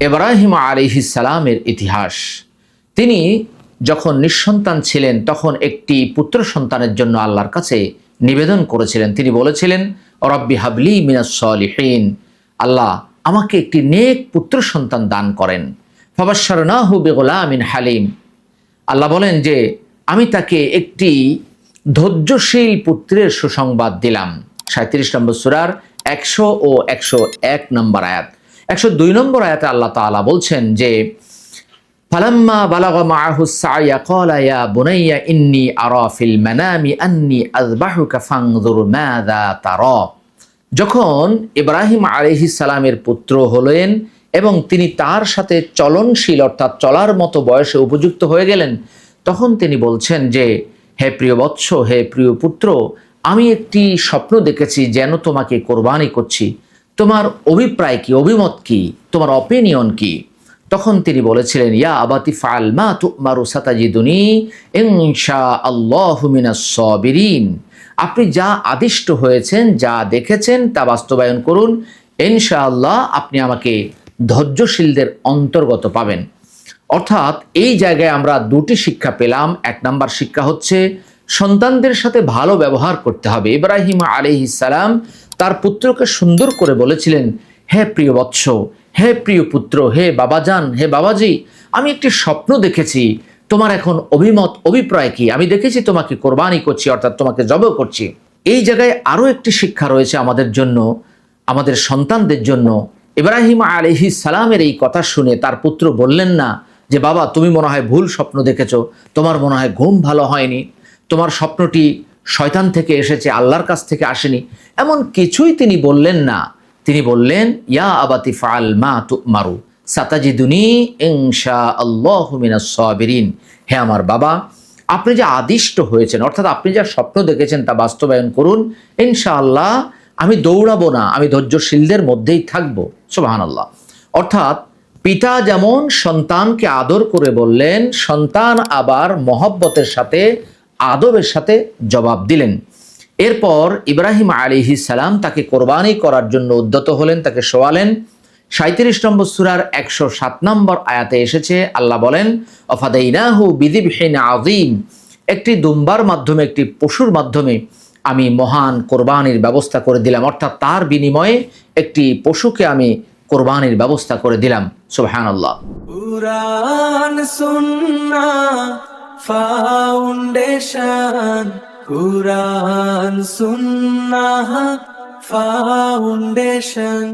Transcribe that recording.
ইব্রাহিম আলাইহিস সালামের ইতিহাস। তিনি যখন নিঃসন্তান ছিলেন তখন একটি পুত্র সন্তানের জন্য আল্লাহর কাছে নিবেদন করেছিলেন। তিনি বলেছিলেন, রব্বি হাবলি মিনাস সলিহিন, আল্লাহ আমাকে একটি নেক পুত্র সন্তান দান করেন। ফাবাশশারনাহু বিগুলামিন হালিম, আল্লাহ বলেন যে আমি তাকে একটি ধৈর্যশীল পুত্রের সুসংবাদ দিলাম। 37 নম্বর সূরার 100 ও 101 নম্বর আয়াত। 102 নম্বর আয়াতে আল্লাহ তাআলা বলছেন যে ফালাম্মা বালাগা মাআহুস সা'য়া ক্বালা ইয়া বুনাইয়া ইন্নী আরা ফিল মানামি আন্নী আযবাহুকা ফানজুর মাযা তারা। যখন ইব্রাহিম আলাইহিস সালামের পুত্র হলেন এবং তিনি তার সাথে চলনশীল অর্থাৎ চলার মতো বয়সে উপযুক্ত হয়ে গেলেন, তখন তিনি বলছেন যে হে প্রিয় বৎস, হে প্রিয় পুত্র, আমি একটি স্বপ্ন দেখেছি যেন তোমাকে কোরবানি করছি। তোমার অভিপ্রায় কি, অভিমত কি, তোমার অপিনিয়ন কি? তখন তিনি বলেছিলেন, ইয়া আবাতি ফাআল মা তু'মারু সাতাজিদুনি ইনশাআল্লাহু মিনাস সাবিরিন, আপনি যা আদিষ্ট হয়েছেন, যা দেখেছেন তা বাস্তবায়ন করুন, ইনশাআল্লাহ আপনি আমাকে ধৈর্যশীলদের অন্তর্গত পাবেন। অর্থাৎ এই জায়গায় আমরা দুটি শিক্ষা পেলাম। 1 নাম্বার শিক্ষা হচ্ছে সন্তানদের সাথে ভালো ব্যবহার করতে হবে। ইব্রাহিম আলাইহিস সালাম তার পুত্রকে সুন্দর করে বলেছিলেন, হে প্রিয় বৎস, হে প্রিয় পুত্র, হে বাবাজান, হে বাবাজি, আমি একটি স্বপ্ন দেখেছি, তোমার এখন অভিমত, অভিপ্রায় কি? আমি দেখেছি তোমাকে কোরবানি করছি, অর্থাৎ তোমাকে জবাই করছি। এই জায়গায় আরও একটি শিক্ষা রয়েছে আমাদের জন্য, আমাদের সন্তানদের জন্য। ইব্রাহিম আলাইহিস সালামের এই কথা শুনে তার পুত্র বললেন না যে বাবা তুমি মনে হয় ভুল স্বপ্ন দেখেছ, তোমার মনে হয় ঘুম ভালো হয়নি, তোমার স্বপ্নটি শয়তান থেকে এসেছে, আল্লাহর কাছ থেকে আসেনি, এমন কিছুই তিনি বললেন না। তিনি বললেন, ইয়া আবাতি ফাআল মা তু'মারু সাতাজিদুনি ইনশাআল্লাহু মিনাস সাবিরিন, হে আমার বাবা, আপনি যে আদিষ্ট হয়েছেন অর্থাৎ আপনি যা স্বপ্ন দেখেছেন তা বাস্তবায়ন করুন, ইনশাআল্লাহ আমি দৌড়াবো না, আমি ধৈর্যশীলদের মধ্যেই থাকবো। সুবহানাল্লাহ। অর্থাৎ পিতা যেমন সন্তানকে আদর করে বললেন, সন্তান আবার মহব্বতের সাথে, আদবের সাথে জবাব দিলেন। এরপর ইব্রাহিম আলাইহিস সালাম তাকে কোরবানি করার জন্য উদ্যত হলেন, তাকে শোয়ালেন। 37 নম্বর সূরার 107 নম্বর আয়াতে এসেছে, আল্লাহ বলেন, অফাদাইনাহু বিযিবহিন আযীম, একটি দুম্বার মাধ্যমে, একটি পশুর মাধ্যমে আমি মহান কোরবানির ব্যবস্থা করে দিলাম। অর্থাৎ তার বিনিময়ে একটি পশুকে আমি কোরবানির ব্যবস্থা করে দিলাম। সুবহানাল্লাহ। কুরআন সুন্নাহ ফাউন্ডেশন, কুরআন সুন্নাহ ফাউন্ডেশন।